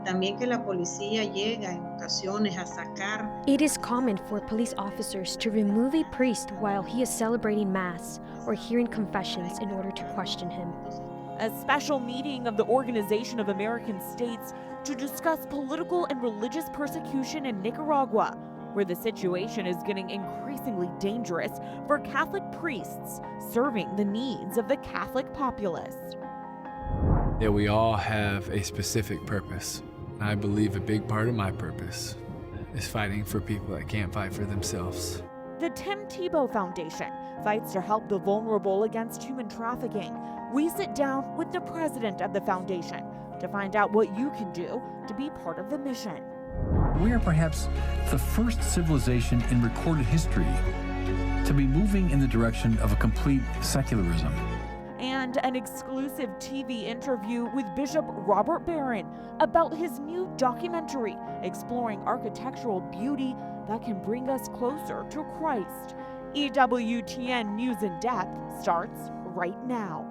También que la policía llega en ocasiones a sacar. It is common for police officers to remove a priest while he is celebrating Mass or hearing confessions in order to question him. A special meeting of the Organization of American States to discuss political and religious persecution in Nicaragua, where the situation is getting increasingly dangerous for Catholic priests serving the needs of the Catholic populace. That we all have a specific purpose. I believe a big part of my purpose is fighting for people that can't fight for themselves. The Tebow Foundation fights to help the vulnerable against human trafficking. We sit down with the president of the foundation to find out what you can do to be part of the mission. We are perhaps the first civilization in recorded history to be moving in the direction of a complete secularism. And an exclusive TV interview with Bishop Robert Barron about his new documentary exploring architectural beauty that can bring us closer to Christ. EWTN News in Depth starts right now.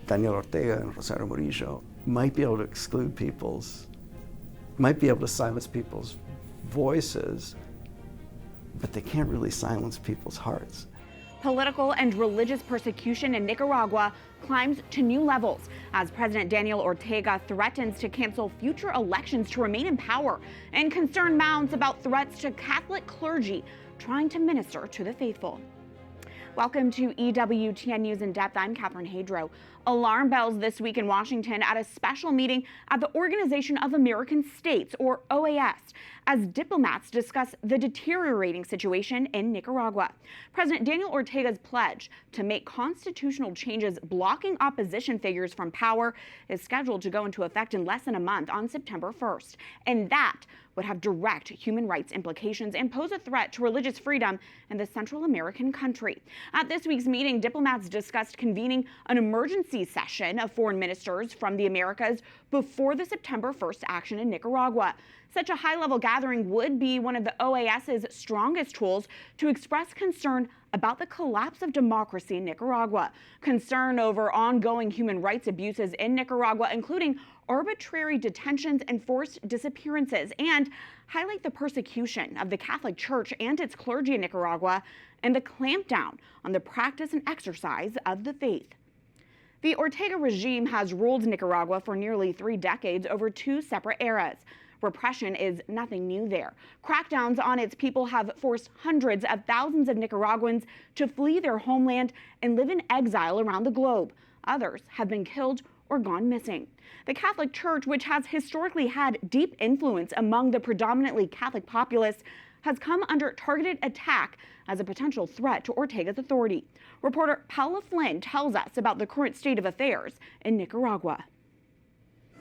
Daniel Ortega and Rosario Murillo might be able to exclude might be able to silence people's voices, but they can't really silence people's hearts. Political and religious persecution in Nicaragua climbs to new levels as President Daniel Ortega threatens to cancel future elections to remain in power, and concern mounts about threats to Catholic clergy trying to minister to the faithful. Welcome to EWTN News in Depth. I'm Catherine Hadro. Alarm bells this week in Washington at a special meeting at the Organization of American States, or OAS, as diplomats discuss the deteriorating situation in Nicaragua. President Daniel Ortega's pledge to make constitutional changes blocking opposition figures from power is scheduled to go into effect in less than a month on September 1st. And that would have direct human rights implications and pose a threat to religious freedom in the Central American country. At this week's meeting, diplomats discussed convening an emergency session of foreign ministers from the Americas before the September 1st action in Nicaragua. Such a high-level gathering would be one of the OAS's strongest tools to express concern about the collapse of democracy in Nicaragua, concern over ongoing human rights abuses in Nicaragua, including arbitrary detentions and forced disappearances, and highlight the persecution of the Catholic Church and its clergy in Nicaragua and the clampdown on the practice and exercise of the faith. The Ortega regime has ruled Nicaragua for nearly 3 decades over 2 separate eras. Repression is nothing new there. Crackdowns on its people have forced hundreds of thousands of Nicaraguans to flee their homeland and live in exile around the globe. Others have been killed or gone missing. The Catholic Church, which has historically had deep influence among the predominantly Catholic populace, has come under targeted attack as a potential threat to Ortega's authority. Reporter Paola Flynn tells us about the current state of affairs in Nicaragua.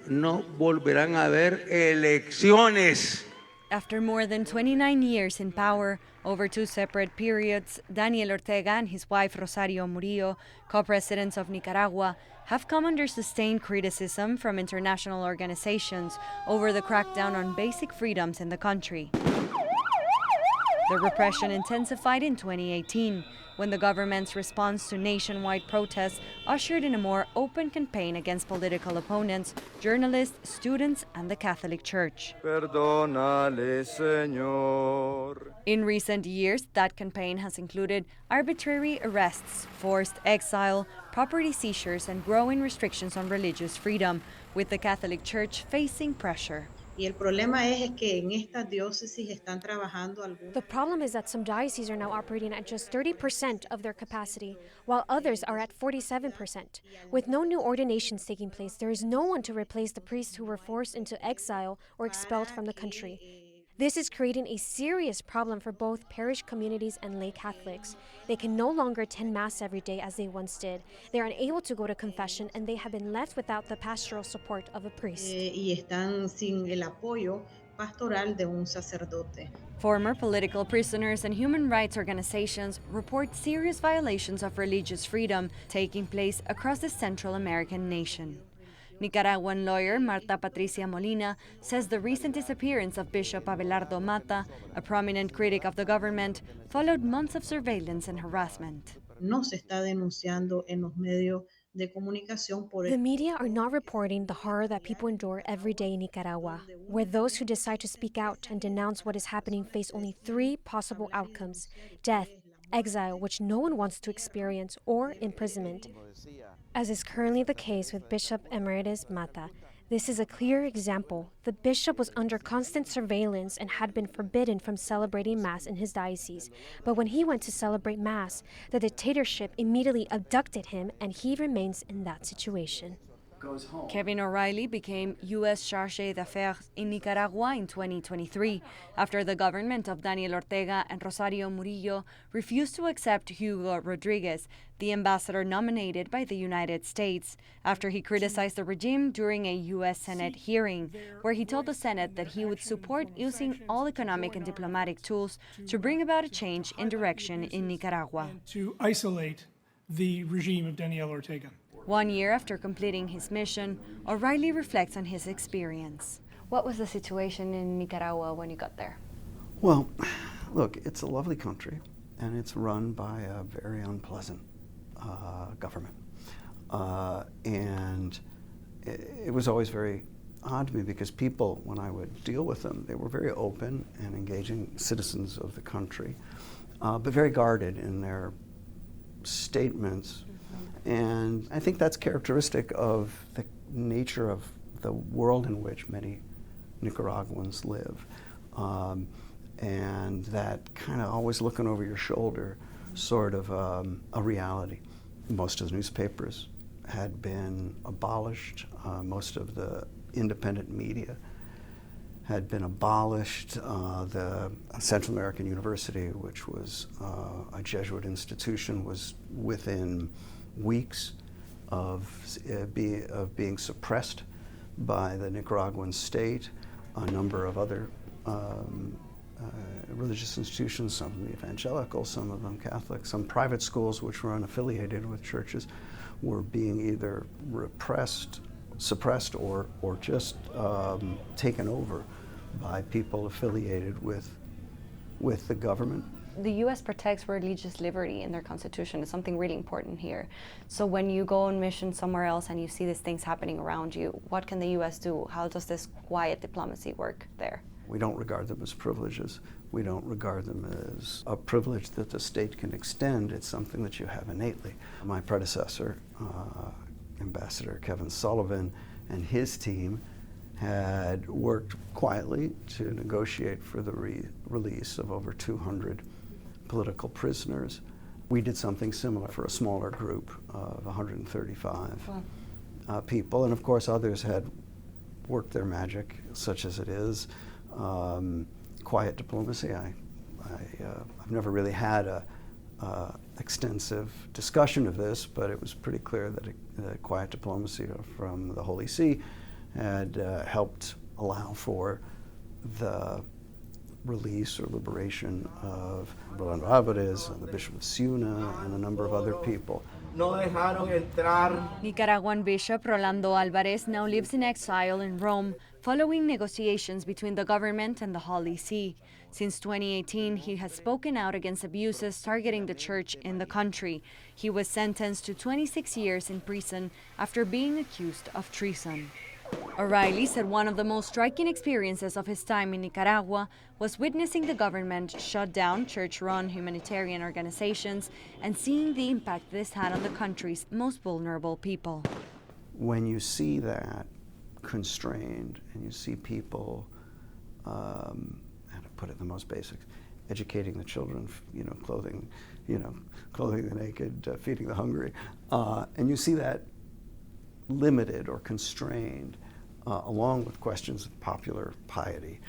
No volverán a haber elecciones. After more than 29 years in power, over 2 separate periods, Daniel Ortega and his wife Rosario Murillo, co-presidents of Nicaragua, have come under sustained criticism from international organizations over the crackdown on basic freedoms in the country. The repression intensified in 2018, when the government's response to nationwide protests ushered in a more open campaign against political opponents, journalists, students, and the Catholic Church. Perdónale, Señor. In recent years, that campaign has included arbitrary arrests, forced exile, property seizures, and growing restrictions on religious freedom, with the Catholic Church facing pressure. Y el problema es que en estas diócesis están trabajando algunos. The problem is that some dioceses are now operating at just 30% of their capacity, while others are at 47%. With no new ordinations taking place, there is no one to replace the priests who were forced into exile or expelled from the country. This is creating a serious problem for both parish communities and lay Catholics. They can no longer attend Mass every day as they once did. They are unable to go to confession, and they have been left without the pastoral support of a priest. Y están sin el apoyo pastoral de un sacerdote. Former political prisoners and human rights organizations report serious violations of religious freedom taking place across the Central American nation. Nicaraguan lawyer Marta Patricia Molina says the recent disappearance of Bishop Abelardo Mata, a prominent critic of the government, followed months of surveillance and harassment. No se está denunciando en los medios de comunicación por The media are not reporting the horror that people endure every day in Nicaragua, where those who decide to speak out and denounce what is happening face only 3 possible outcomes: death, exile, which no one wants to experience, or imprisonment. As is currently the case with Bishop Emeritus Mata, this is a clear example. The bishop was under constant surveillance and had been forbidden from celebrating Mass in his diocese. But when he went to celebrate Mass, the dictatorship immediately abducted him, and he remains in that situation. Kevin O'Reilly became U.S. Chargé d'Affaires in Nicaragua in 2023 after the government of Daniel Ortega and Rosario Murillo refused to accept Hugo Rodriguez, the ambassador nominated by the United States, after he criticized the regime during a U.S. Senate hearing, where he told the Senate that he would support using all economic and diplomatic tools to bring about a change in direction in Nicaragua. To isolate the regime of Daniel Ortega. 1 year after completing his mission, O'Reilly reflects on his experience. What was the situation in Nicaragua when you got there? Well, look, it's a lovely country, and it's run by a very unpleasant government. And it was always very odd to me because people, when I would deal with them, they were very open and engaging citizens of the country, but very guarded in their statements. And I think that's characteristic of the nature of the world in which many Nicaraguans live. And that kind of always looking over your shoulder sort of a reality. Most of the newspapers had been abolished. Most of the independent media had been abolished. The Central American University, which was a Jesuit institution, was within weeks of being suppressed by the Nicaraguan state. A number of other religious institutions, some of them evangelical, some of them Catholic, some private schools which were unaffiliated with churches, were being either repressed, suppressed, or just taken over by people affiliated with the government. The U.S. protects religious liberty in their constitution. It's something really important here. So when you go on mission somewhere else and you see these things happening around you, what can the U.S. do? How does this quiet diplomacy work there? We don't regard them as privileges. We don't regard them as a privilege that the state can extend. It's something that you have innately. My predecessor, Ambassador Kevin Sullivan, and his team had worked quietly to negotiate for the release of over 200 political prisoners. We did something similar for a smaller group of 135 people, and of course others had worked their magic, such as it is. Quiet diplomacy. I've never really had a extensive discussion of this, but it was pretty clear that quiet diplomacy from the Holy See had helped allow for the release or liberation of Rolando Alvarez, the Bishop of Ciuna, and a number of other people. Nicaraguan Bishop Rolando Alvarez now lives in exile in Rome, following negotiations between the government and the Holy See. Since 2018, he has spoken out against abuses targeting the church in the country. He was sentenced to 26 years in prison after being accused of treason. O'Reilly said one of the most striking experiences of his time in Nicaragua was witnessing the government shut down church-run humanitarian organizations and seeing the impact this had on the country's most vulnerable people. When you see that constrained and you see people, how to put it in the most basics, educating the children, clothing the naked, feeding the hungry, and you see that limited or constrained, along with questions of popular piety,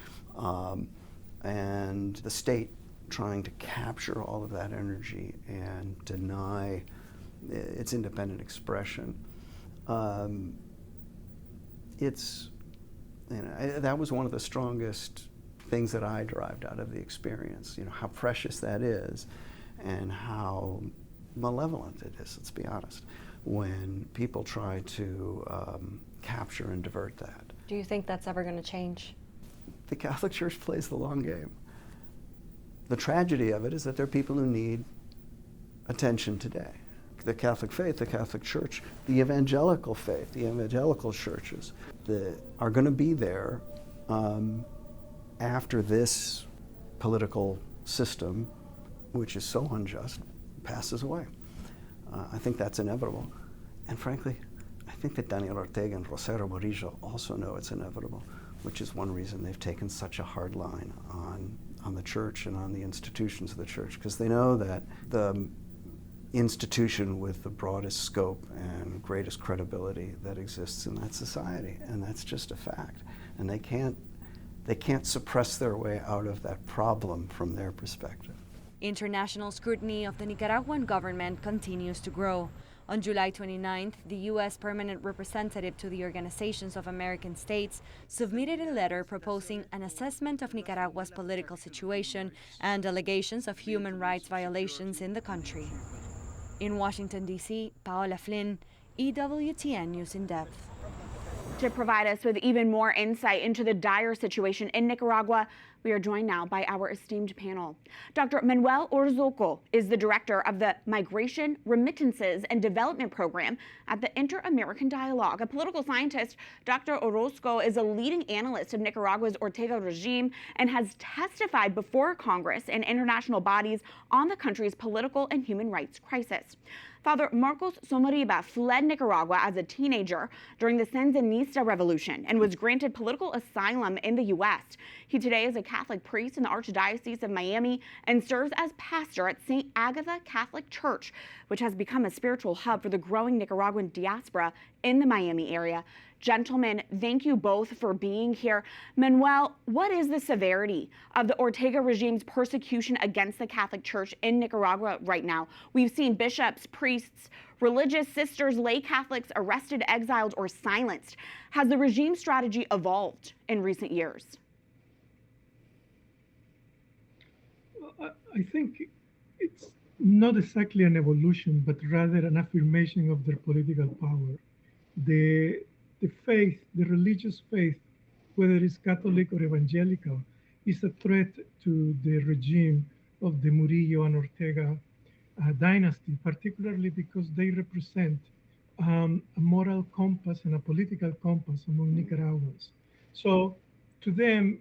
and the state trying to capture all of that energy and deny its independent expression. That was one of the strongest things that I derived out of the experience, how precious that is and how malevolent it is, let's be honest, when people try to capture and divert that. Do you think that's ever going to change? The Catholic Church plays the long game. The tragedy of it is that there are people who need attention today. The Catholic faith, the Catholic Church, the evangelical faith, the evangelical churches are going to be there after this political system, which is so unjust, passes away. I think that's inevitable. And frankly, I think that Daniel Ortega and Rosario Murillo also know it's inevitable, which is one reason they've taken such a hard line on the church and on the institutions of the church, because they know that the institution with the broadest scope and greatest credibility that exists in that society, and that's just a fact. And they can't suppress their way out of that problem from their perspective. International scrutiny of the Nicaraguan government continues to grow. On July 29th, the U.S. Permanent Representative to the Organizations of American States submitted a letter proposing an assessment of Nicaragua's political situation and allegations of human rights violations in the country. In Washington, D.C., Paola Flynn, EWTN News in Depth. To provide us with even more insight into the dire situation in Nicaragua, we are joined now by our esteemed panel. Dr. Manuel Orozco is the director of the Migration, Remittances, and Development Program at the Inter-American Dialogue. A political scientist, Dr. Orozco is a leading analyst of Nicaragua's Ortega regime and has testified before Congress and international bodies on the country's political and human rights crisis. Father Marcos Somarriba fled Nicaragua as a teenager during the Sandinista Revolution and was granted political asylum in the U.S. He today is a Catholic priest in the Archdiocese of Miami and serves as pastor at St. Agatha Catholic Church, which has become a spiritual hub for the growing Nicaraguan diaspora in the Miami area. Gentlemen, thank you both for being here. Manuel, what is the severity of the Ortega regime's persecution against the Catholic Church in Nicaragua right now? We've seen bishops, priests, religious sisters, lay Catholics arrested, exiled, or silenced. Has the regime strategy evolved in recent years? I think it's not exactly an evolution, but rather an affirmation of their political power. The faith, the religious faith, whether it's Catholic or evangelical, is a threat to the regime of the Murillo and Ortega dynasty, particularly because they represent a moral compass and a political compass among Nicaraguans. So to them,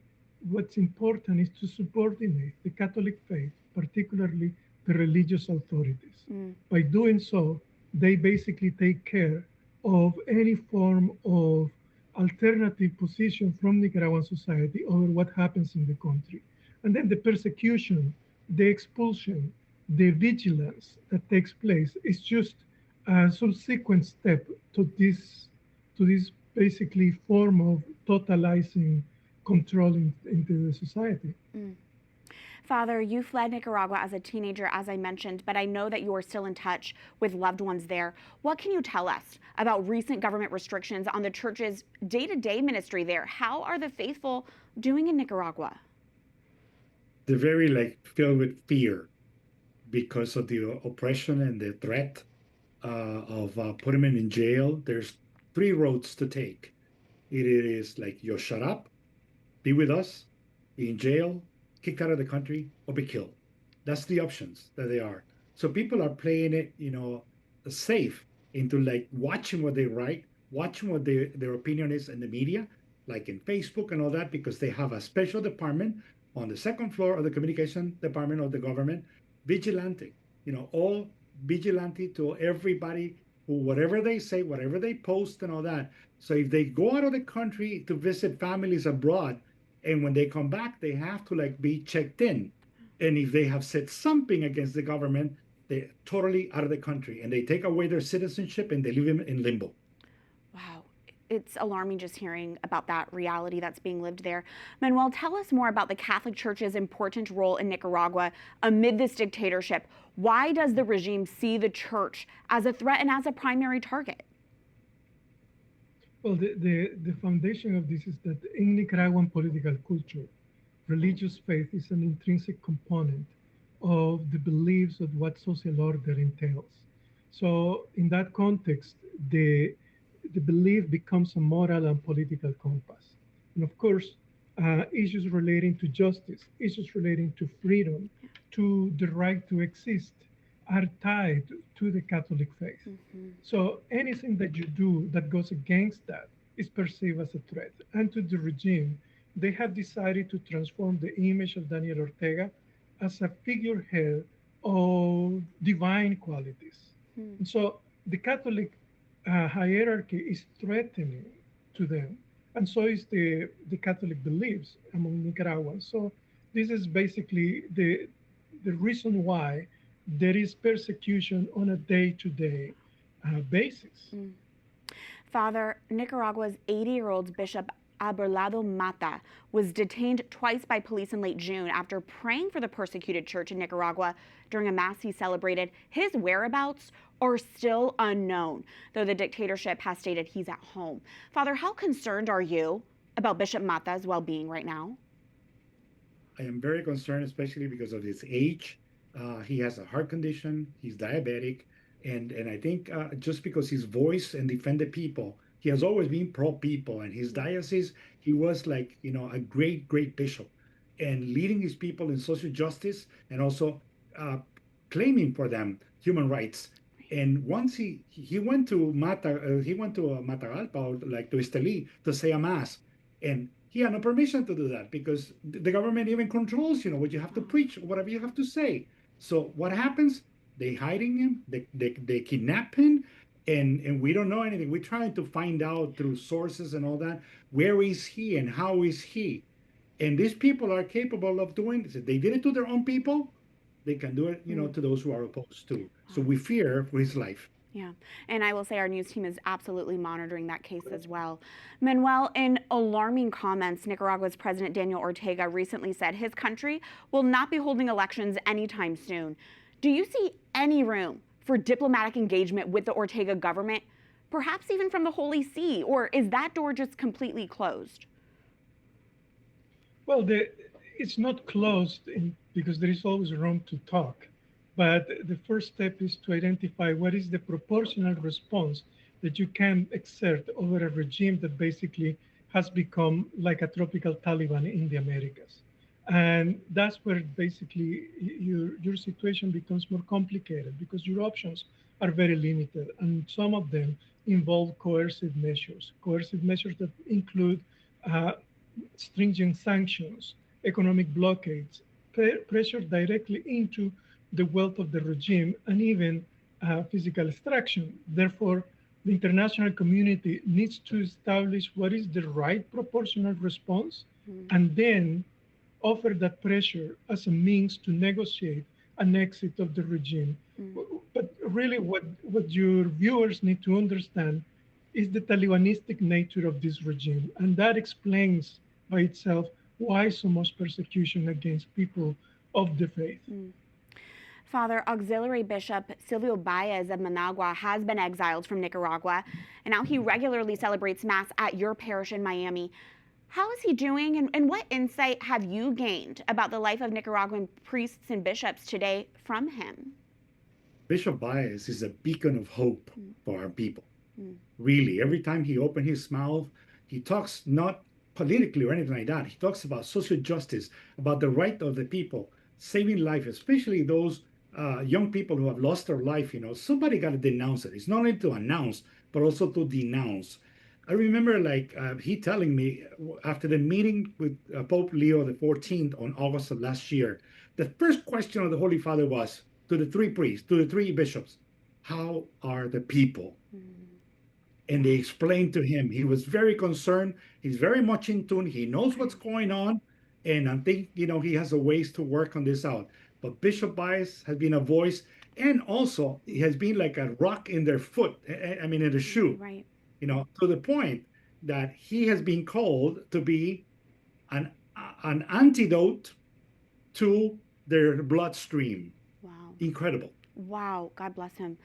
what's important is to subordinate the Catholic faith, particularly the religious authorities. By doing so, they basically take care of any form of alternative position from Nicaraguan society over what happens in the country. And then the persecution, the expulsion, the vigilance that takes place is just a subsequent step to this basically form of totalizing control into the society. Father, you fled Nicaragua as a teenager, as I mentioned, but I know that you are still in touch with loved ones there. What can you tell us about recent government restrictions on the church's day-to-day ministry there? How are the faithful doing in Nicaragua? They're very filled with fear because of the oppression and the threat of putting them in jail. There's 3 roads to take. It is you'll shut up, be with us, be in jail, kicked out of the country, or be killed. That's the options that they are. So people are playing it, safe into watching what they write, watching what their opinion is in the media, like in Facebook and all that, because they have a special department on the 2nd floor of the communication department of the government, vigilante, all vigilante to everybody who, whatever they say, whatever they post and all that. So if they go out of the country to visit families abroad, and when they come back, they have to be checked in. And if they have said something against the government, they're totally out of the country and they take away their citizenship and they leave them in limbo. Wow. It's alarming just hearing about that reality that's being lived there. Manuel, tell us more about the Catholic Church's important role in Nicaragua amid this dictatorship. Why does the regime see the church as a threat and as a primary target? Well, the foundation of this is that in Nicaraguan political culture, religious faith is an intrinsic component of the beliefs of what social order entails. So in that context, the the belief becomes a moral and political compass. And of course, issues relating to justice, issues relating to freedom, to the right to exist, are tied to the Catholic faith. So anything that you do that goes against that is perceived as a threat. And to the regime, they have decided to transform the image of Daniel Ortega as a figurehead of divine qualities. And so the Catholic hierarchy is threatening to them, and so is the Catholic beliefs among Nicaraguans. So this is basically the reason why there is persecution on a day-to-day basis. Father, Nicaragua's 80-year-old Bishop Abelardo Mata was detained twice by police in late June after praying for the persecuted church in Nicaragua during a mass he celebrated. His whereabouts are still unknown, though the dictatorship has stated he's at home. Father, how concerned are you about Bishop Mata's well-being right now? I am very concerned, especially because of his age. He has a heart condition, he's diabetic, and I think just because his voice and defend the people, he has always been pro-people, and his diocese, he was like, a great bishop, and leading his people in social justice and also claiming for them human rights. And once he went to Matagalpa, or like to Esteli, to say a mass, and he had no permission to do that because the government even controls, what you have to preach, whatever you have to say. So what happens? They hiding him, they kidnap him, and we don't know anything. We're trying to find out through sources and all that, where is he and how is he? And these people are capable of doing this. If they did it to their own people, they can do it, to those who are opposed to. So we fear for his life. Yeah, and I will say our news team is absolutely monitoring that case as well. Manuel, in alarming comments, Nicaragua's President Daniel Ortega recently said his country will not be holding elections anytime soon. Do you see any room for diplomatic engagement with the Ortega government, perhaps even from the Holy See, or is that door just completely closed? Well, it's not closed because there is always room to talk. But the first step is to identify what is the proportional response that you can exert over a regime that basically has become like a tropical Taliban in the Americas. And that's where basically your situation becomes more complicated because your options are very limited. And some of them involve coercive measures that include stringent sanctions, economic blockades, pressure directly into the wealth of the regime, and even physical extraction. Therefore, the international community needs to establish what is the right proportional response, and then offer that pressure as a means to negotiate an exit of the regime. But really what your viewers need to understand is the Talibanistic nature of this regime. And that explains by itself why so much persecution against people of the faith. Father, Auxiliary Bishop Silvio Baez of Managua has been exiled from Nicaragua, and now he regularly celebrates Mass at your parish in Miami. How is he doing, and what insight have you gained about the life of Nicaraguan priests and bishops today from him? Bishop Baez is a beacon of hope for our people. Really, every time he opens his mouth, he talks not politically or anything like that. He talks about social justice, about the right of the people, saving life, especially those young people who have lost their life. Somebody got to denounce it. It's not only to announce, but also to denounce. I remember he telling me after the meeting with Pope Leo XIV on August of last year, the first question of the Holy Father was to the three priests, to the three bishops, how are the people? And they explained to him. He was very concerned. He's very much in tune. He knows what's going on. And I think, he has a ways to work on this out. But Bishop Baez has been a voice, and also he has been like a rock in their foot, in the shoe. Right. To the point that he has been called to be an antidote to their bloodstream. Wow. Incredible. Wow. God bless him.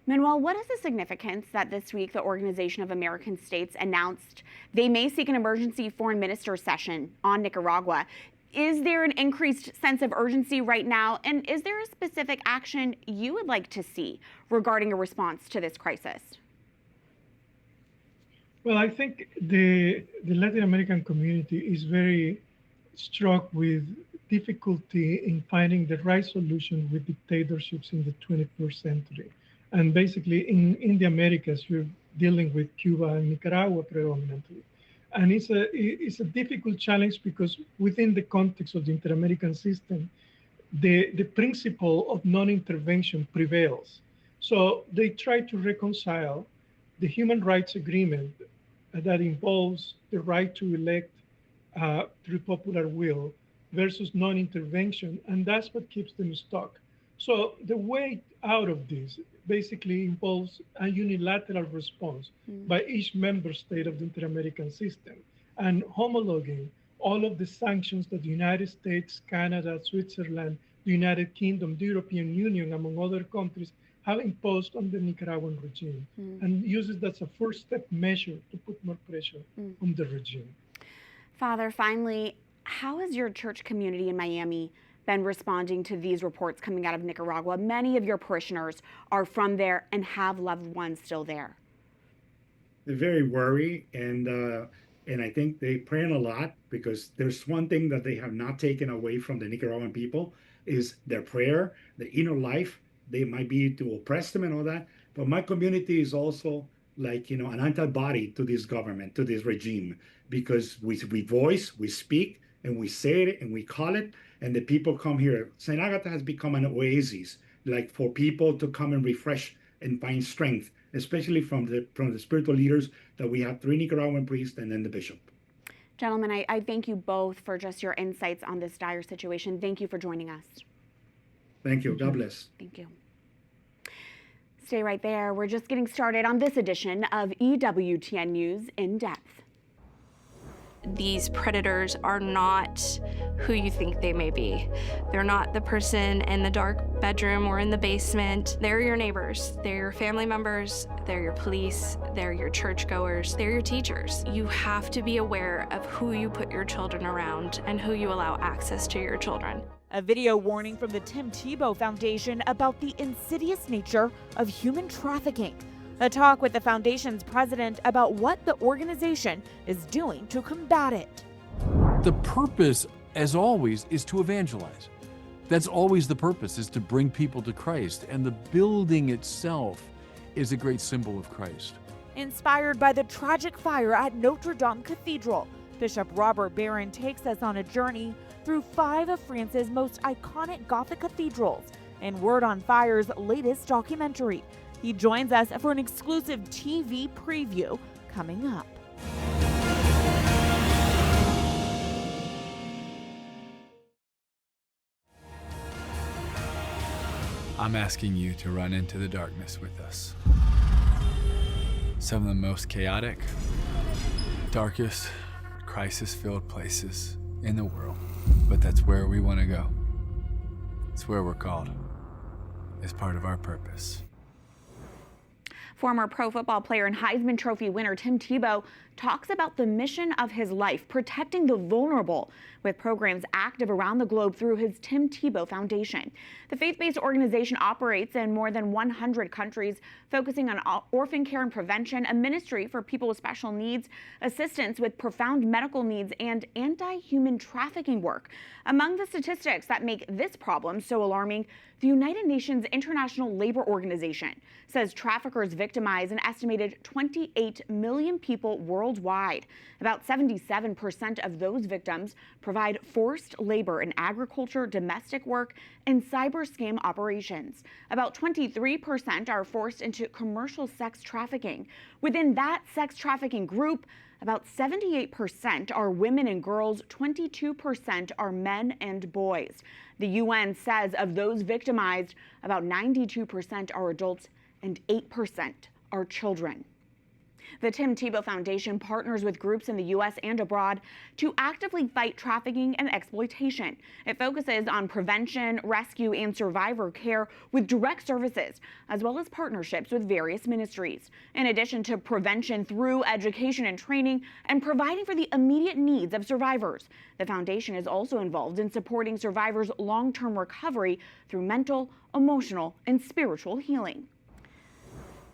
Manuel, what is the significance that this week the Organization of American States announced they may seek an emergency foreign minister session on Nicaragua? Is there an increased sense of urgency right now? And is there a specific action you would like to see regarding a response to this crisis? Well, I think the Latin American community is very struck with difficulty in finding the right solution with dictatorships in the 21st century. And basically in the Americas, you're dealing with Cuba and Nicaragua predominantly. And it's a difficult challenge because within the context of the Inter-American system, the principle of non-intervention prevails. So they try to reconcile the human rights agreement that involves the right to elect through popular will versus non-intervention, and that's what keeps them stuck. So the way out of this basically involves a unilateral response by each member state of the Inter-American system and homologuing all of the sanctions that the United States, Canada, Switzerland, the United Kingdom, the European Union, among other countries, have imposed on the Nicaraguan regime and uses that as a first step measure to put more pressure on the regime. Father, finally, how has your church community in Miami been responding to these reports coming out of Nicaragua? Many of your parishioners are from there and have loved ones still there. They're very worried, and I think they pray a lot, because there's one thing that they have not taken away from the Nicaraguan people is their prayer, the inner life. They might be to oppress them and all that, but my community is also like, an antibody to this government, to this regime, because we voice, we speak, and we say it, and we call it, and the people come here. St. Agatha has become an oasis, like for people to come and refresh and find strength, especially from the spiritual leaders that we have, 3 Nicaraguan priests and then the bishop. Gentlemen, I thank you both for just your insights on this dire situation. Thank you for joining us. Thank you. God bless. Thank you. Stay right there. We're just getting started on this edition of EWTN News In Depth. These predators are not who you think they may be. They're not the person in the dark bedroom or in the basement. They're your neighbors. They're your family members. They're your police. They're your churchgoers. They're your teachers. You have to be aware of who you put your children around and who you allow access to your children. A video warning from the Tebow Foundation about the insidious nature of human trafficking. A talk with the foundation's president about what the organization is doing to combat it. The purpose, as always, is to evangelize. That's always the purpose, is to bring people to Christ. And the building itself is a great symbol of Christ. Inspired by the tragic fire at Notre Dame Cathedral, Bishop Robert Barron takes us on a journey through 5 of France's most iconic Gothic cathedrals and Word on Fire's latest documentary. He joins us for an exclusive TV preview coming up. I'm asking you to run into the darkness with us. Some of the most chaotic, darkest, crisis-filled places in the world. But that's where we want to go. It's where we're called. It's part of our purpose. Former pro football player and Heisman Trophy winner Tim Tebow talks about the mission of his life, protecting the vulnerable, with programs active around the globe through his Tim Tebow Foundation. The faith-based organization operates in more than 100 countries, focusing on orphan care and prevention, a ministry for people with special needs, assistance with profound medical needs, and anti-human trafficking work. Among the statistics that make this problem so alarming, the United Nations International Labor Organization says traffickers victimize an estimated 28 million people worldwide. About 77% of those victims provide forced labor in agriculture, domestic work, and cyber scam operations. About 23% are forced into commercial sex trafficking. Within that sex trafficking group, about 78% are women and girls, 22% are men and boys. The UN says of those victimized, about 92% are adults and 8% are children. The Tim Tebow Foundation partners with groups in the U.S. and abroad to actively fight trafficking and exploitation. It focuses on prevention, rescue, and survivor care with direct services, as well as partnerships with various ministries. In addition to prevention through education and training and providing for the immediate needs of survivors, the foundation is also involved in supporting survivors' long-term recovery through mental, emotional, and spiritual healing.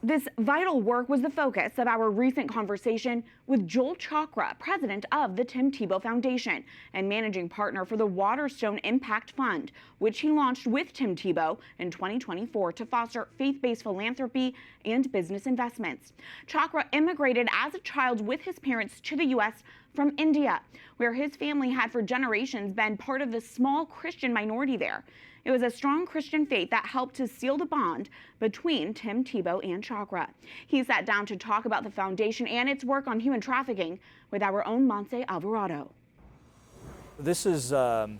This vital work was the focus of our recent conversation with Joel Chakra, president of the Tim Tebow Foundation and managing partner for the Waterstone Impact Fund, which he launched with Tim Tebow in 2024 to foster faith-based philanthropy and business investments. Chakra immigrated as a child with his parents to the U.S. from India, where his family had for generations been part of the small Christian minority there. It was a strong Christian faith that helped to seal the bond between Tim Tebow and Chakra. He sat down to talk about the foundation and its work on human trafficking with our own Montse Alvarado. This is a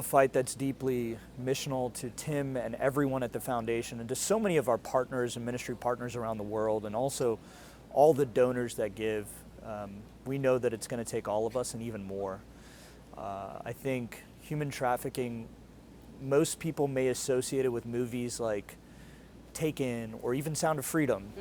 fight that's deeply missional to Tim and everyone at the foundation and to so many of our partners and ministry partners around the world, and also all the donors that give. We know that it's going to take all of us and even more. I think human trafficking, most people may associate it with movies like Taken or even Sound of Freedom.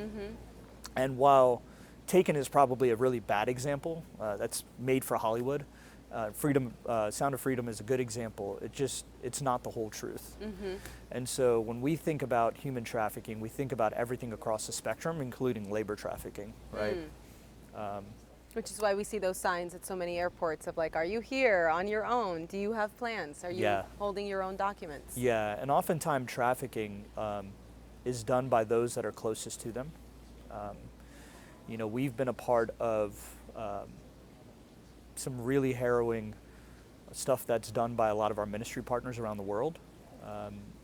And while Taken is probably a really bad example, that's made for Hollywood, Sound of Freedom is a good example. It's not the whole truth. And so when we think about human trafficking, we think about everything across the spectrum, including labor trafficking, right? Which is why we see those signs at so many airports of like, are you here on your own? Do you have plans? Are you holding your own documents? Yeah, and oftentimes trafficking is done by those that are closest to them. You know, we've been a part of some really harrowing stuff that's done by a lot of our ministry partners around the world.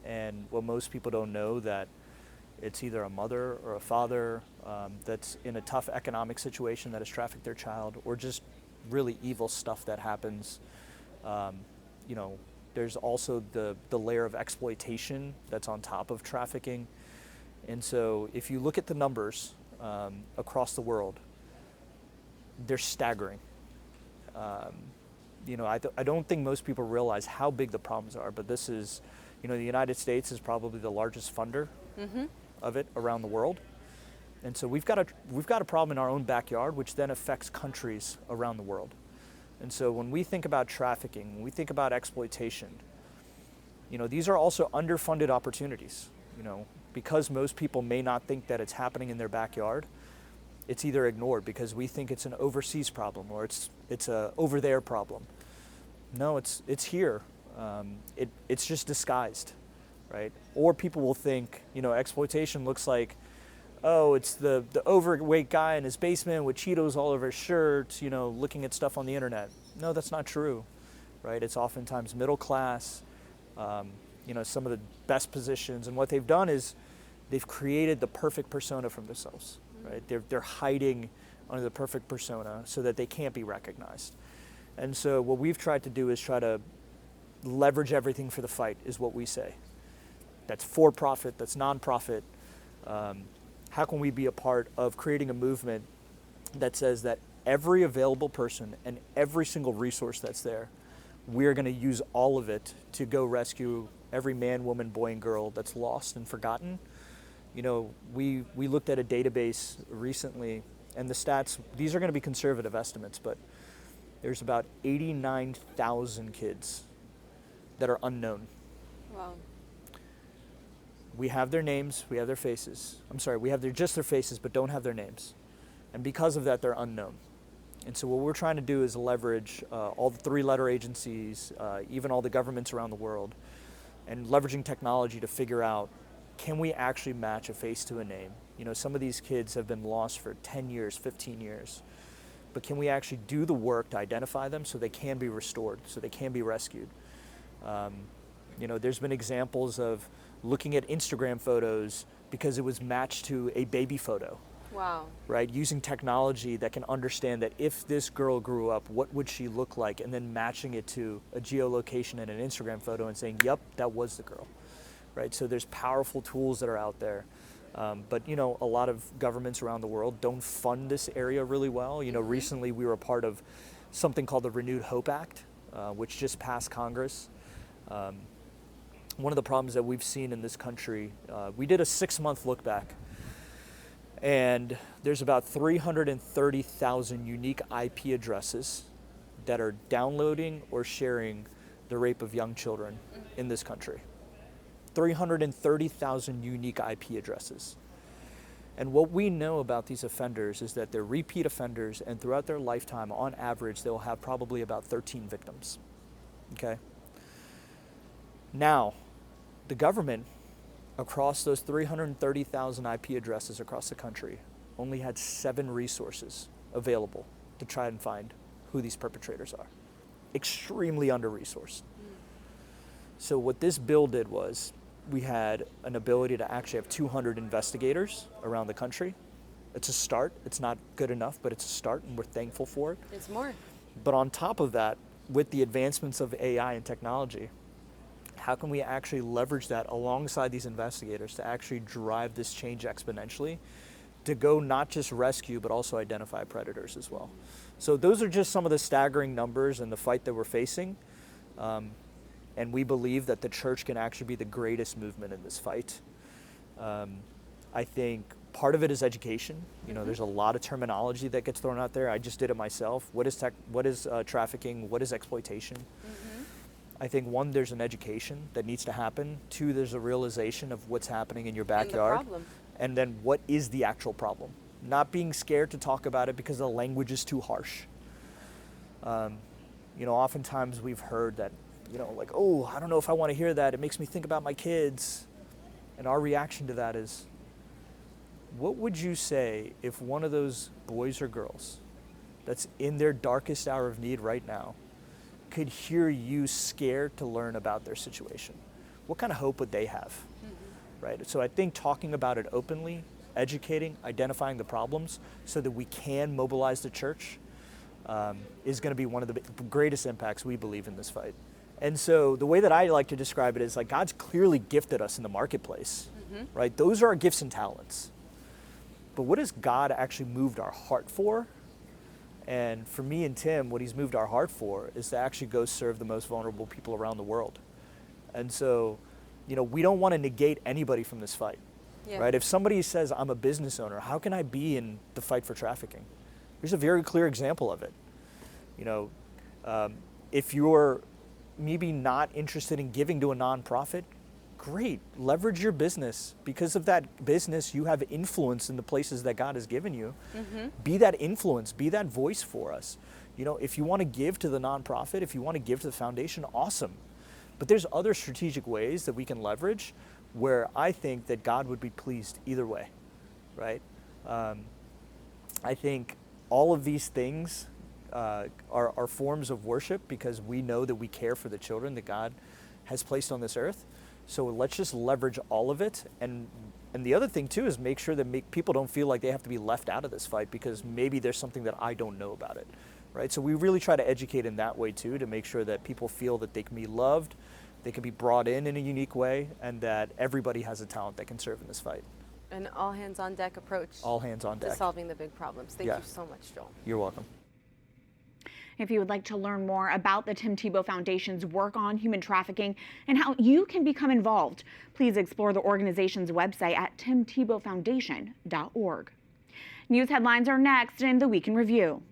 And what most people don't know, that it's either a mother or a father that's in a tough economic situation that has trafficked their child, or just really evil stuff that happens. You know, there's also the layer of exploitation that's on top of trafficking. And so if you look at the numbers across the world, they're staggering. You know, I don't think most people realize how big the problems are, but this is, you know, the United States is probably the largest funder of it around the world. And so we've got a problem in our own backyard, which then affects countries around the world. And so when we think about trafficking, when we think about exploitation, you know, these are also underfunded opportunities. You know, because most people may not think that it's happening in their backyard, it's either ignored because we think it's an overseas problem or it's a over there problem. No, it's here. It's just disguised, right? Or people will think, you know, exploitation looks like, oh, it's the overweight guy in his basement with Cheetos all over his shirt, you know, looking at stuff on the internet. No, that's not true, right? It's oftentimes middle class, you know, some of the best positions. And what they've done is they've created the perfect persona for themselves, right? They're hiding under the perfect persona so that they can't be recognized. And so what we've tried to do is try to leverage everything for the fight, is what we say. That's for profit, that's nonprofit. How can we be a part of creating a movement that says that every available person and every single resource that's there, we're going to use all of it to go rescue every man, woman, boy, and girl that's lost and forgotten. You know, we looked at a database recently, and the stats, these are going to be conservative estimates, but there's about 89,000 kids that are unknown. Wow. We have their names, we have their faces. I'm sorry, we have just their faces, but don't have their names. And because of that, they're unknown. And so what we're trying to do is leverage all the three-letter agencies, even all the governments around the world, and leveraging technology to figure out, can we actually match a face to a name? You know, some of these kids have been lost for 10 years, 15 years. But can we actually do the work to identify them so they can be restored, so they can be rescued? You know, there's been examples of looking at Instagram photos because it was matched to a baby photo. Wow. Right? Using technology that can understand that if this girl grew up, what would she look like? And then matching it to a geolocation and an Instagram photo and saying, yep, that was the girl. Right? So there's powerful tools that are out there. But, you know, a lot of governments around the world don't fund this area really well. You know, recently we were a part of something called the Renewed Hope Act, which just passed Congress. One of the problems that we've seen in this country, we did a 6-month look back, and there's about 330,000 unique IP addresses that are downloading or sharing the rape of young children in this country. 330,000 unique IP addresses. And what we know about these offenders is that they're repeat offenders, and throughout their lifetime, on average, they'll have probably about 13 victims, okay? Now, the government, across those 330,000 IP addresses across the country, only had 7 resources available to try and find who these perpetrators are. Extremely under-resourced. So what this bill did was, we had an ability to actually have 200 investigators around the country. It's a start. It's not good enough, but it's a start, and we're thankful for it. It's more. But on top of that, with the advancements of AI and technology, how can we actually leverage that alongside these investigators to actually drive this change exponentially, to go not just rescue, but also identify predators as well? So those are just some of the staggering numbers in the fight that we're facing. And we believe that the church can actually be the greatest movement in this fight. I think part of it is education. You know, there's a lot of terminology that gets thrown out there. I just did it myself. What is trafficking? What is exploitation? I think 1, there's an education that needs to happen. 2, there's a realization of what's happening in your backyard. And the problem. And then what is the actual problem? Not being scared to talk about it because the language is too harsh. You know, oftentimes we've heard that, you know, like, oh, I don't know if I want to hear that. It makes me think about my kids. And our reaction to that is, what would you say if one of those boys or girls that's in their darkest hour of need right now could hear you scared to learn about their situation? What kind of hope would they have? Right? So I think talking about it openly, educating, identifying the problems so that we can mobilize the church is going to be one of the greatest impacts we believe in this fight. And so the way that I like to describe it is like God's clearly gifted us in the marketplace, right? Those are our gifts and talents. But what has God actually moved our heart for? And for me and Tim, what he's moved our heart for is to actually go serve the most vulnerable people around the world. And so, you know, we don't want to negate anybody from this fight, right? If somebody says, I'm a business owner, how can I be in the fight for trafficking? Here's a very clear example of it. You know, if you're maybe not interested in giving to a nonprofit, great, leverage your business. Because of that business, you have influence in the places that God has given you. Be that influence, be that voice for us. You know, if you want to give to the nonprofit, if you want to give to the foundation, awesome. But there's other strategic ways that we can leverage where I think that God would be pleased either way, right? I think all of these things are forms of worship because we know that we care for the children that God has placed on this earth. So let's just leverage all of it. And the other thing too is make sure that people don't feel like they have to be left out of this fight because maybe there's something that I don't know about it, right? So we really try to educate in that way too, to make sure that people feel that they can be loved, they can be brought in a unique way, and that everybody has a talent that can serve in this fight. An all hands on deck approach. All hands on deck. To solving the big problems. Thank you so much, Joel. You're welcome. If you would like to learn more about the Tim Tebow Foundation's work on human trafficking and how you can become involved, please explore the organization's website at timtebowfoundation.org. News headlines are next in the Week in Review.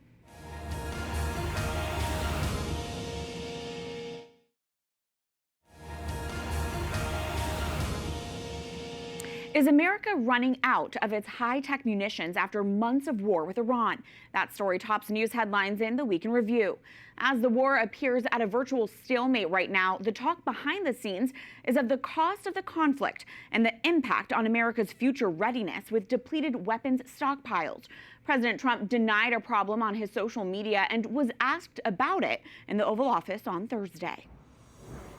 Is America running out of its high-tech munitions after months of war with Iran? That story tops news headlines in the Week in Review. As the war appears at a virtual stalemate right now, the talk behind the scenes is of the cost of the conflict and the impact on America's future readiness with depleted weapons stockpiles. President Trump denied a problem on his social media and was asked about it in the Oval Office on Thursday.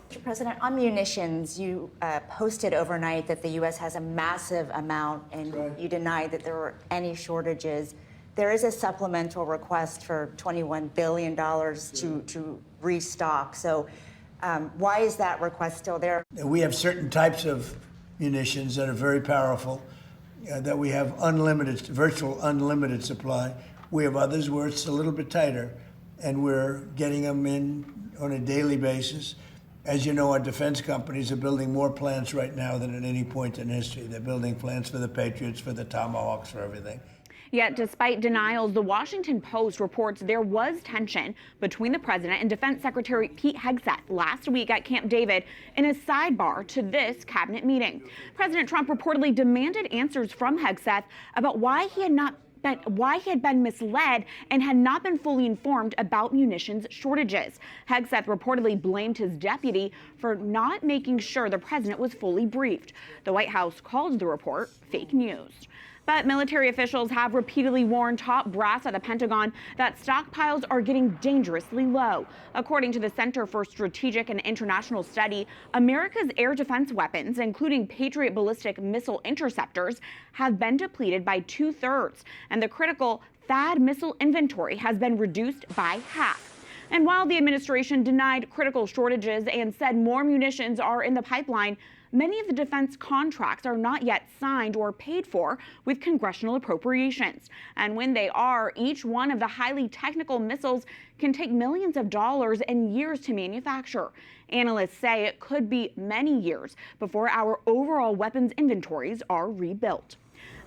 Mr. President, on munitions, you posted overnight that the U.S. has a massive amount, and you denied that there were any shortages. There is a supplemental request for $21 billion to restock. So why is that request still there? We have certain types of munitions that are very powerful, that we have unlimited, virtual unlimited supply. We have others where it's a little bit tighter, and we're getting them in on a daily basis. As you know, our defense companies are building more plants right now than at any point in history. They're building plants for the Patriots, for the Tomahawks, for everything. Yet despite denials, the Washington Post reports there was tension between the president and Defense Secretary Pete Hegseth last week at Camp David in a sidebar to this cabinet meeting. President Trump reportedly demanded answers from Hegseth about why he had been misled and had not been fully informed about munitions shortages. Hegseth reportedly blamed his deputy for not making sure the president was fully briefed. The White House called the report fake news. But military officials have repeatedly warned top brass at the Pentagon that stockpiles are getting dangerously low. According to the Center for Strategic and International Study, America's air defense weapons, including Patriot ballistic missile interceptors, have been depleted by 2/3, and the critical THAAD missile inventory has been reduced by half. And while the administration denied critical shortages and said more munitions are in the pipeline, many of the defense contracts are not yet signed or paid for with congressional appropriations. And when they are, each one of the highly technical missiles can take millions of dollars and years to manufacture. Analysts say it could be many years before our overall weapons inventories are rebuilt.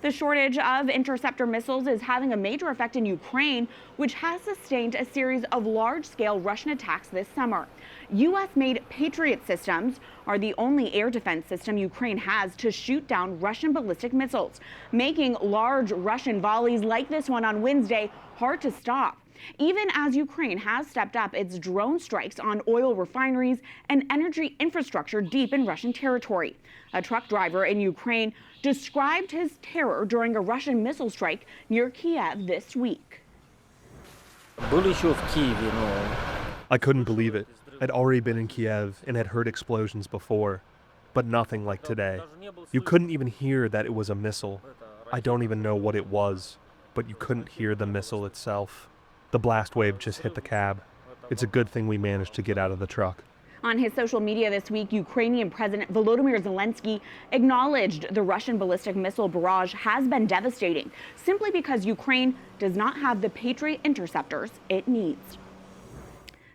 The shortage of interceptor missiles is having a major effect in Ukraine, which has sustained a series of large-scale Russian attacks this summer. U.S.-made Patriot systems are the only air defense system Ukraine has to shoot down Russian ballistic missiles, making large Russian volleys like this one on Wednesday hard to stop. Even as Ukraine has stepped up its drone strikes on oil refineries and energy infrastructure deep in Russian territory. A truck driver in Ukraine described his terror during a Russian missile strike near Kiev this week. I couldn't believe it. I'd already been in Kiev and had heard explosions before, but nothing like today. You couldn't even hear that it was a missile. I don't even know what it was, but you couldn't hear the missile itself. The blast wave just hit the cab. It's a good thing we managed to get out of the truck. On his social media this week, Ukrainian President Volodymyr Zelensky acknowledged the Russian ballistic missile barrage has been devastating, simply because Ukraine does not have the Patriot interceptors it needs.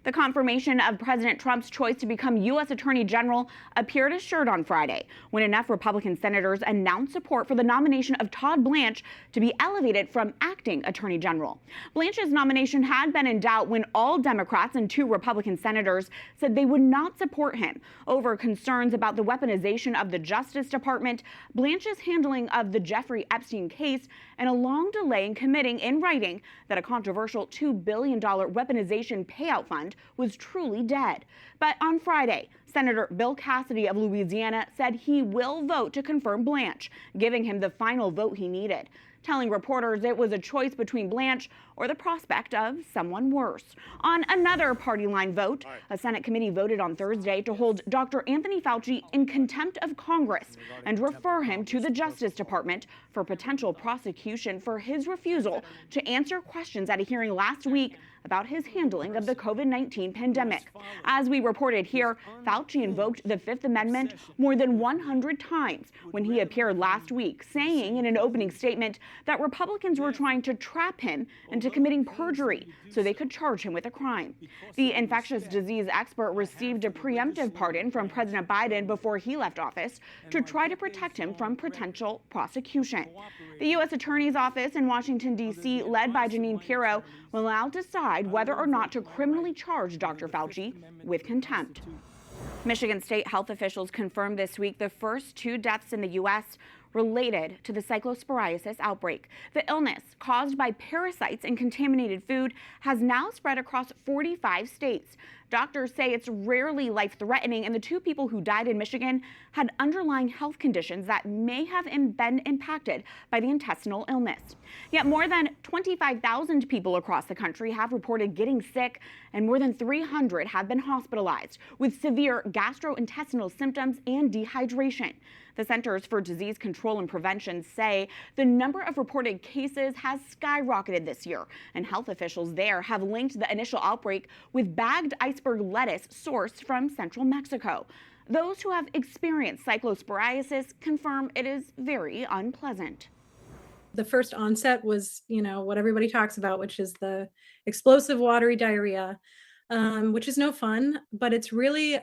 The confirmation of President Trump's choice to become U.S. Attorney General appeared assured on Friday when enough Republican senators announced support for the nomination of Todd Blanche to be elevated from acting Attorney General. Blanche's nomination had been in doubt when all Democrats and 2 Republican senators said they would not support him over concerns about the weaponization of the Justice Department, Blanche's handling of the Jeffrey Epstein case, and a long delay in committing in writing that a controversial $2 billion weaponization payout fund was truly dead. But on Friday, Senator Bill Cassidy of Louisiana said he will vote to confirm Blanche, giving him the final vote he needed, telling reporters it was a choice between Blanche or the prospect of someone worse. On another party line vote, a Senate committee voted on Thursday to hold Dr. Anthony Fauci in contempt of Congress and refer him to the Justice Department for potential prosecution for his refusal to answer questions at a hearing last week about his handling of the COVID-19 pandemic. As we reported here, Fauci invoked the Fifth Amendment more than 100 times when he appeared last week, saying in an opening statement that Republicans were trying to trap him into committing perjury so they could charge him with a crime. The infectious disease expert received a preemptive pardon from President Biden before he left office to try to protect him from potential prosecution. The U.S. Attorney's Office in Washington, D.C., led by Jeanine Pirro, will now decide whether or not to criminally charge Dr. Fauci with contempt. Michigan state health officials confirmed this week the first 2 deaths in the U.S. related to the Cyclosporiasis outbreak. The illness, caused by parasites in contaminated food, has now spread across 45 states. Doctors say it's rarely life-threatening, and the 2 people who died in Michigan had underlying health conditions that may have been impacted by the intestinal illness. Yet more than 25,000 people across the country have reported getting sick, and more than 300 have been hospitalized with severe gastrointestinal symptoms and dehydration. The Centers for Disease Control and Prevention say the number of reported cases has skyrocketed this year, and health officials there have linked the initial outbreak with bagged iceberg lettuce sourced from central Mexico. Those who have experienced cyclosporiasis confirm it is very unpleasant. The first onset was, what everybody talks about, which is the explosive watery diarrhea, which is no fun, but it's really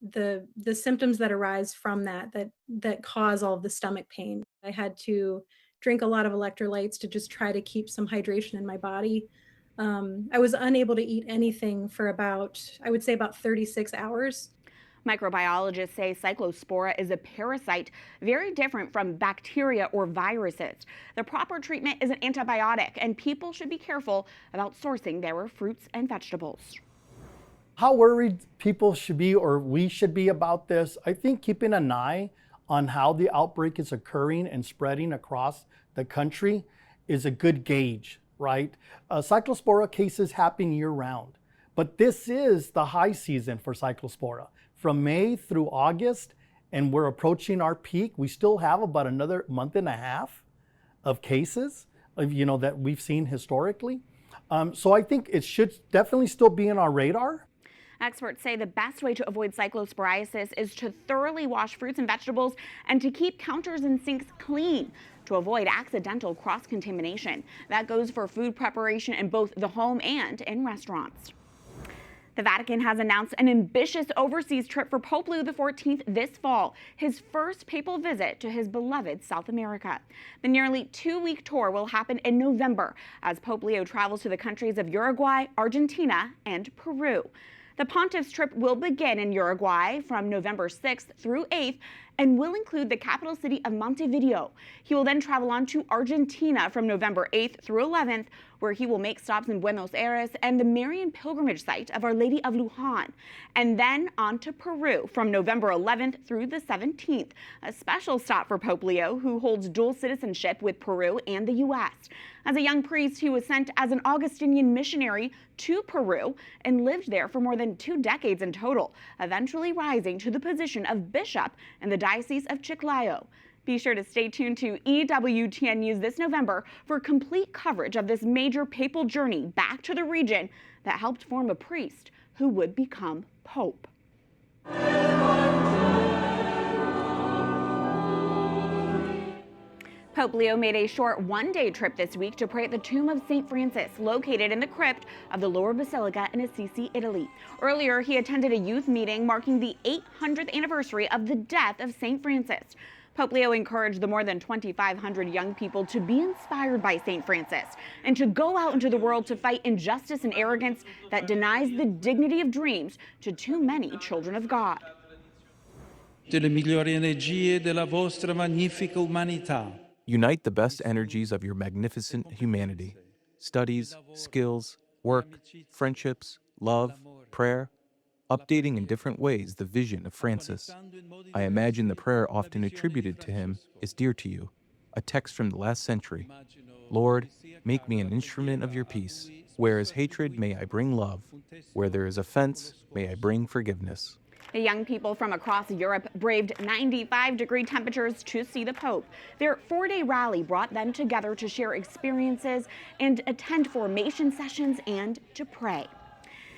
the symptoms that arise from that cause all of the stomach pain. I had to drink a lot of electrolytes to just try to keep some hydration in my body. I was unable to eat anything for I would say about 36 hours. Microbiologists say Cyclospora is a parasite very different from bacteria or viruses. The proper treatment is an antibiotic, and people should be careful about sourcing their fruits and vegetables. How worried people should be, or we should be, about this, I think keeping an eye on how the outbreak is occurring and spreading across the country is a good gauge, right? Cyclospora cases happen year-round, but this is the high season for Cyclospora. From May through August, and we're approaching our peak. We still have about another month and a half of cases, that we've seen historically. So I think it should definitely still be in our radar. Experts say the best way to avoid cyclosporiasis is to thoroughly wash fruits and vegetables and to keep counters and sinks clean to avoid accidental cross-contamination. That goes for food preparation in both the home and in restaurants. The Vatican has announced an ambitious overseas trip for Pope Leo XIV this fall, his first papal visit to his beloved South America. The nearly 2-week tour will happen in November as Pope Leo travels to the countries of Uruguay, Argentina, and Peru. The pontiff's trip will begin in Uruguay from November 6th through 8th and will include the capital city of Montevideo. He will then travel on to Argentina from November 8th through 11th, where he will make stops in Buenos Aires and the Marian pilgrimage site of Our Lady of Luján, and then on to Peru from November 11th through the 17th, a special stop for Pope Leo, who holds dual citizenship with Peru and the U.S. As a young priest, he was sent as an Augustinian missionary to Peru and lived there for more than 2 decades in total, eventually rising to the position of bishop in the Diocese of Chiclayo. Be sure to stay tuned to EWTN News this November for complete coverage of this major papal journey back to the region that helped form a priest who would become pope. Pope Leo made a short one-day trip this week to pray at the tomb of St. Francis, located in the crypt of the Lower Basilica in Assisi, Italy. Earlier, he attended a youth meeting marking the 800th anniversary of the death of St. Francis. Pope Leo encouraged the more than 2,500 young people to be inspired by St. Francis and to go out into the world to fight injustice and arrogance that denies the dignity of dreams to too many children of God. Delle migliori energie della vostra magnifica umanità. Unite the best energies of your magnificent humanity. Studies, skills, work, friendships, love, prayer, updating in different ways the vision of Francis. I imagine the prayer often attributed to him is dear to you, a text from the last century. Lord, make me an instrument of your peace. Where is hatred, may I bring love. Where there is offense, may I bring forgiveness. The young people from across Europe braved 95-degree temperatures to see the Pope. Their 4-day rally brought them together to share experiences and attend formation sessions and to pray.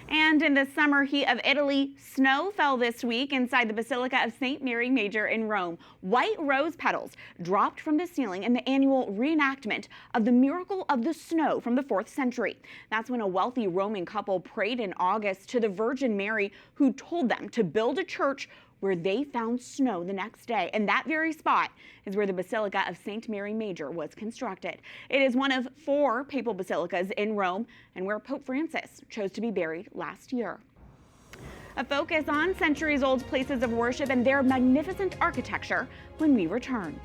And in the summer heat of Italy, snow fell this week inside the Basilica of St. Mary Major in Rome. White rose petals dropped from the ceiling in the annual reenactment of the miracle of the snow from the 4th century. That's when a wealthy Roman couple prayed in August to the Virgin Mary, who told them to build a church where they found snow the next day. And that very spot is where the Basilica of St. Mary Major was constructed. It is one of 4 papal basilicas in Rome and where Pope Francis chose to be buried last year. A focus on centuries-old places of worship and their magnificent architecture when we return.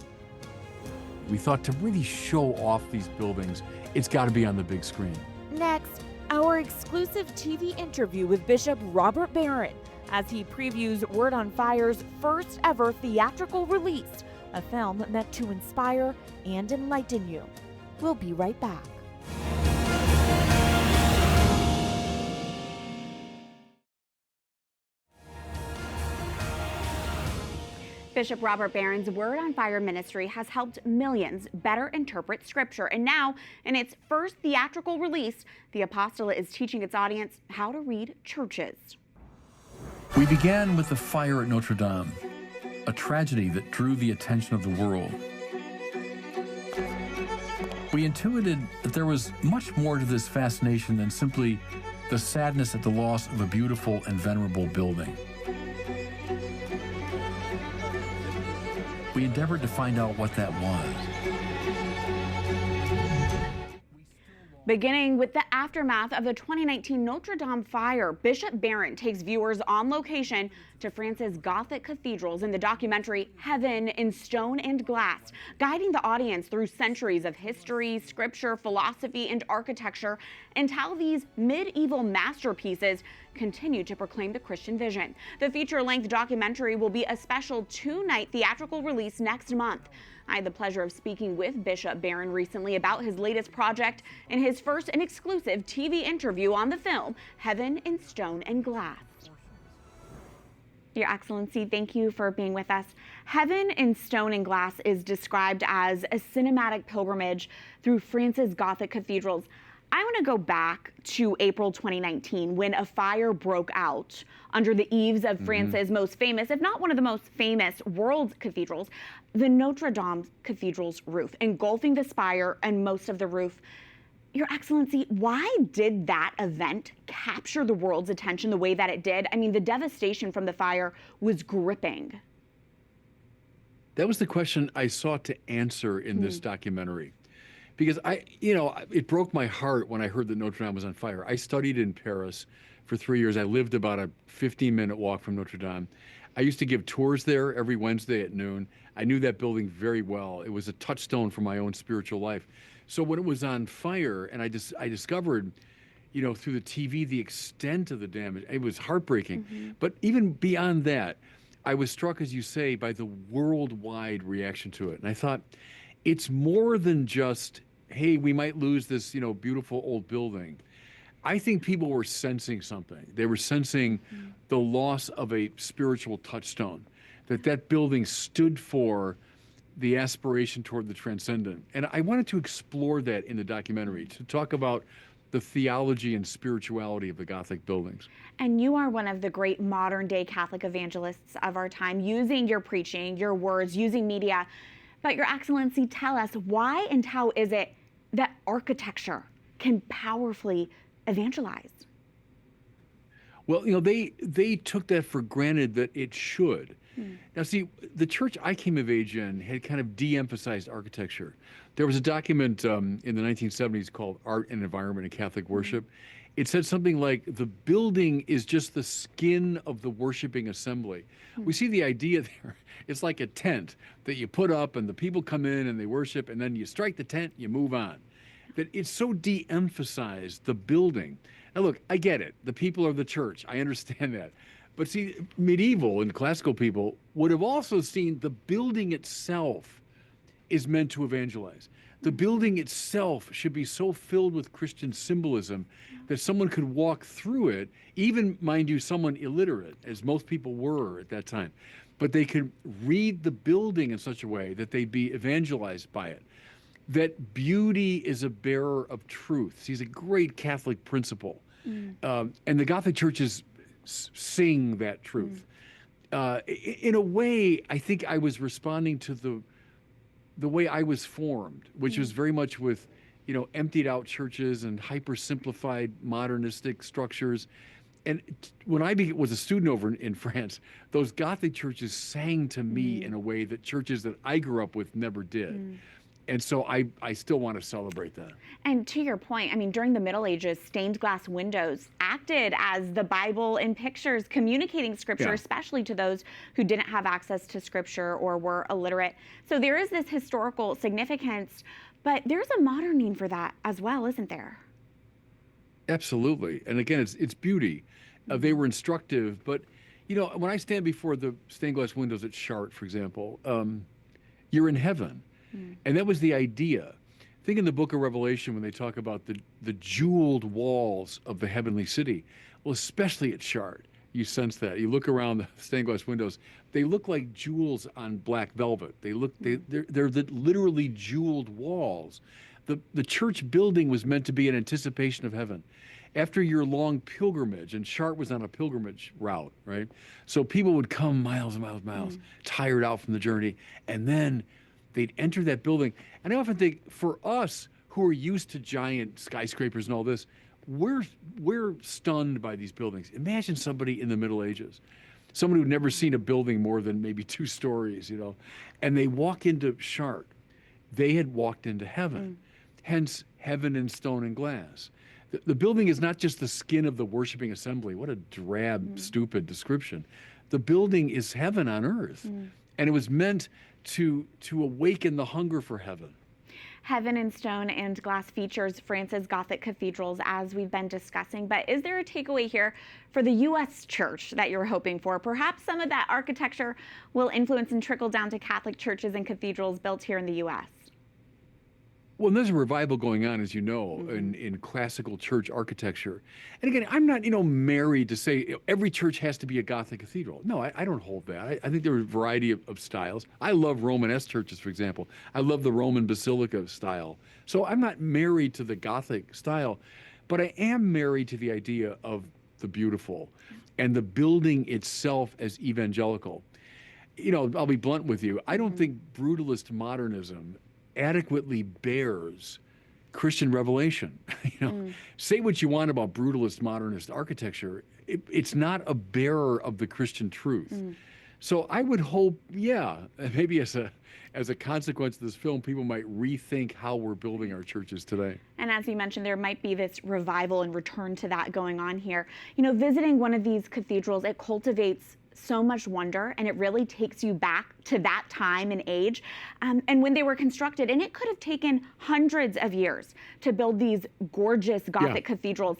We thought to really show off these buildings, it's got to be on the big screen. Next, our exclusive TV interview with Bishop Robert Barron as he previews Word on Fire's first ever theatrical release, a film meant to inspire and enlighten you. We'll be right back. Bishop Robert Barron's Word on Fire ministry has helped millions better interpret Scripture. And now, in its first theatrical release, the apostolate is teaching its audience how to read churches. We began with the fire at Notre Dame, a tragedy that drew the attention of the world. We intuited that there was much more to this fascination than simply the sadness at the loss of a beautiful and venerable building. we endeavored to find out what that was. Beginning with the aftermath of the 2019 Notre Dame fire, Bishop Barron takes viewers on location to France's Gothic cathedrals in the documentary Heaven in Stone and Glass, guiding the audience through centuries of history, scripture, philosophy, and architecture, and how these medieval masterpieces continue to proclaim the Christian vision. The feature-length documentary will be a special 2-night theatrical release next month. I had the pleasure of speaking with Bishop Barron recently about his latest project and his first and exclusive TV interview on the film, Heaven in Stone and Glass. Your Excellency, thank you for being with us. Heaven in Stone and Glass is described as a cinematic pilgrimage through France's Gothic cathedrals. I want to go back to April 2019 when a fire broke out under the eaves of France's most famous, if not one of the most famous, world cathedrals, the Notre Dame Cathedral's roof, engulfing the spire and most of the roof. Your Excellency, why did that event capture the world's attention the way that it did? I mean, the devastation from the fire was gripping. That was the question I sought to answer in this documentary. Because it broke my heart when I heard that Notre Dame was on fire. I studied in Paris for 3 years. I lived about a 15-minute walk from Notre Dame. I used to give tours there every Wednesday at noon. I knew that building very well. It was a touchstone for my own spiritual life. So when it was on fire, and I discovered, through the TV, the extent of the damage, it was heartbreaking. But even beyond that, I was struck, as you say, by the worldwide reaction to it. And I thought, it's more than just, hey, we might lose this, beautiful old building. I think people were sensing something. They were sensing the loss of a spiritual touchstone, that building stood for the aspiration toward the transcendent. And I wanted to explore that in the documentary, to talk about the theology and spirituality of the Gothic buildings. And you are one of the great modern-day Catholic evangelists of our time, using your preaching, your words, using media. But Your Excellency, tell us, why and how is it that architecture can powerfully evangelize? Well, they took that for granted that it should. Now, see, the church I came of age in had kind of de-emphasized architecture. There was a document in the 1970s called Art and Environment in Catholic Worship. It said something like, the building is just the skin of the worshiping assembly. We see the idea there. It's like a tent that you put up and the people come in and they worship, and then you strike the tent, you move on. That it's so de-emphasized, the building. Now look, I get it. The people are the church. I understand that. But see, medieval and classical people would have also seen the building itself is meant to evangelize. The building itself should be so filled with Christian symbolism that someone could walk through it, even, mind you, someone illiterate, as most people were at that time, but they could read the building in such a way that they'd be evangelized by it. That beauty is a bearer of truth. See, it's a great Catholic principle. And the Gothic churches sing that truth. In a way, I think I was responding to the way I was formed, which was very much with, emptied out churches and hyper simplified modernistic structures. And when I was a student over in France, those Gothic churches sang to me in a way that churches that I grew up with never did. And so I still want to celebrate that. And to your point, I mean, during the Middle Ages, stained glass windows acted as the Bible in pictures, communicating scripture, especially to those who didn't have access to scripture or were illiterate. So there is this historical significance, but there's a modern need for that as well, isn't there? Absolutely. And again, it's beauty. They were instructive, but when I stand before the stained glass windows at Chartres, for example, you're in heaven. And that was the idea. Think in the book of Revelation when they talk about the jeweled walls of the heavenly city. Well, especially at Chartres, you sense that. You look around the stained glass windows, they look like jewels on black velvet. They're literally jeweled walls. The church building was meant to be an anticipation of heaven. After your long pilgrimage, and Chartres was on a pilgrimage route, right? So people would come miles and miles and miles, tired out from the journey, and then they'd enter that building. And I often think, for us who are used to giant skyscrapers and all this, we're stunned by these buildings. Imagine somebody in the Middle Ages someone who'd never seen a building more than maybe 2 stories, you know, and they walk into Chartres, they had walked into heaven, hence heaven in stone and glass. The building is not just the skin of the worshiping assembly. What a drab, stupid description. The building is heaven on earth, and it was meant to awaken the hunger for heaven. Heaven in Stone and Glass features France's Gothic cathedrals, as we've been discussing. But is there a takeaway here for the U.S. church that you're hoping for? Perhaps some of that architecture will influence and trickle down to Catholic churches and cathedrals built here in the U.S. Well, there's a revival going on, as you know, in classical church architecture. And again, I'm not, married to say every church has to be a Gothic cathedral. No, I don't hold that. I think there are a variety of styles. I love Romanesque churches, for example. I love the Roman Basilica style. So I'm not married to the Gothic style, but I am married to the idea of the beautiful and the building itself as evangelical. I'll be blunt with you. I don't think brutalist modernism adequately bears Christian revelation. Say what you want about brutalist modernist architecture, it's not a bearer of the Christian truth. So I would hope, maybe as a consequence of this film, people might rethink how we're building our churches today. And as you mentioned, there might be this revival and return to that going on here. Visiting one of these cathedrals, it cultivates so much wonder, and it really takes you back to that time and age and when they were constructed. And it could have taken hundreds of years to build these gorgeous Gothic cathedrals.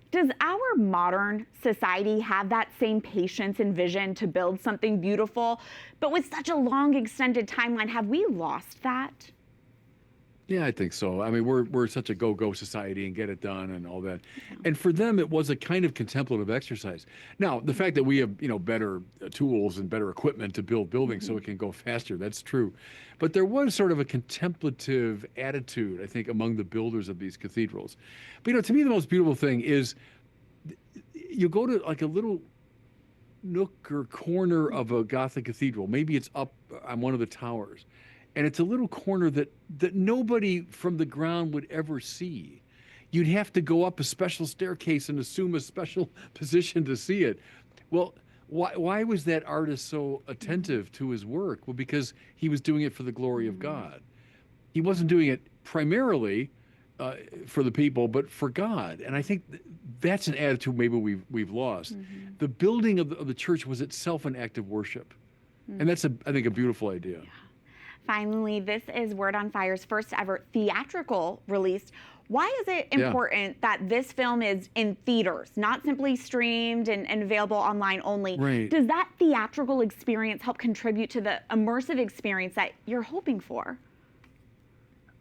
Does our modern society have that same patience and vision to build something beautiful, but with such a long extended timeline? Have we lost that? Yeah, I think so. I mean, we're such a go-go society and get it done and all that. And for them, it was a kind of contemplative exercise. Now, the fact that we have, better tools and better equipment to build buildings so it can go faster, that's true. But there was sort of a contemplative attitude, I think, among the builders of these cathedrals. But, to me, the most beautiful thing is you go to like a little nook or corner of a Gothic cathedral. Maybe it's up on one of the towers. And it's a little corner that nobody from the ground would ever see. You'd have to go up a special staircase and assume a special position to see it. Well, why was that artist so attentive to his work? Well, because he was doing it for the glory of God. He wasn't doing it primarily for the people, but for God. And I think that's an attitude maybe we've lost. The building of the church was itself an act of worship. And that's, I think, a beautiful idea. Finally, this is Word on Fire's first ever theatrical release. Why is it important that this film is in theaters, not simply streamed and available online only? Right. Does that theatrical experience help contribute to the immersive experience that you're hoping for?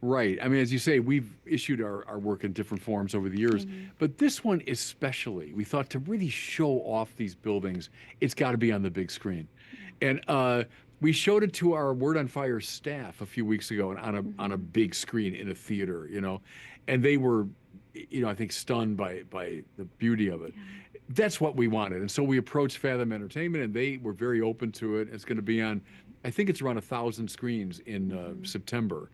Right. I mean, as you say, we've issued our work in different forms over the years, but this one especially, we thought to really show off these buildings, it's got to be on the big screen. And we showed it to our Word on Fire staff a few weeks ago and on a big screen in a theater, and they were, I think stunned by the beauty of it. That's what we wanted. And so we approached Fathom Entertainment and they were very open to it. It's going to be on, I think it's around 1,000 screens in September.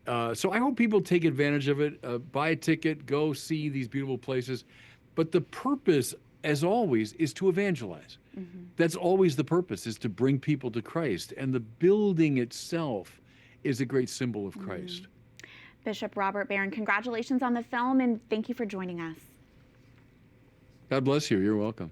So I hope people take advantage of it, buy a ticket, go see these beautiful places. But the purpose, as always, is to evangelize. That's always the purpose, is to bring people to Christ. And the building itself is a great symbol of Christ. Bishop Robert Barron, congratulations on the film, and thank you for joining us. God bless you. You're welcome.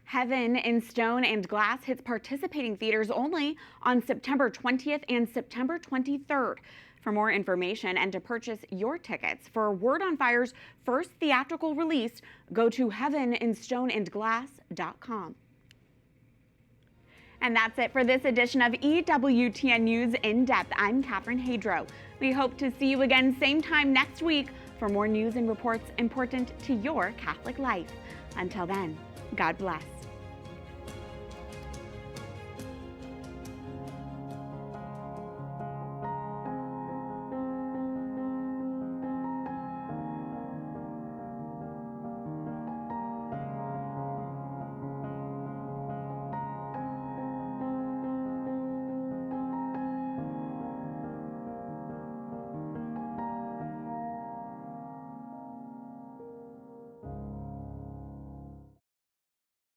Heaven in Stone and Glass hits participating theaters only on September 20th and September 23rd. For more information and to purchase your tickets for Word on Fire's first theatrical release, go to heaveninstoneandglass.com. And that's it for this edition of EWTN News In Depth. I'm Catherine Hadro. We hope to see you again same time next week for more news and reports important to your Catholic life. Until then, God bless.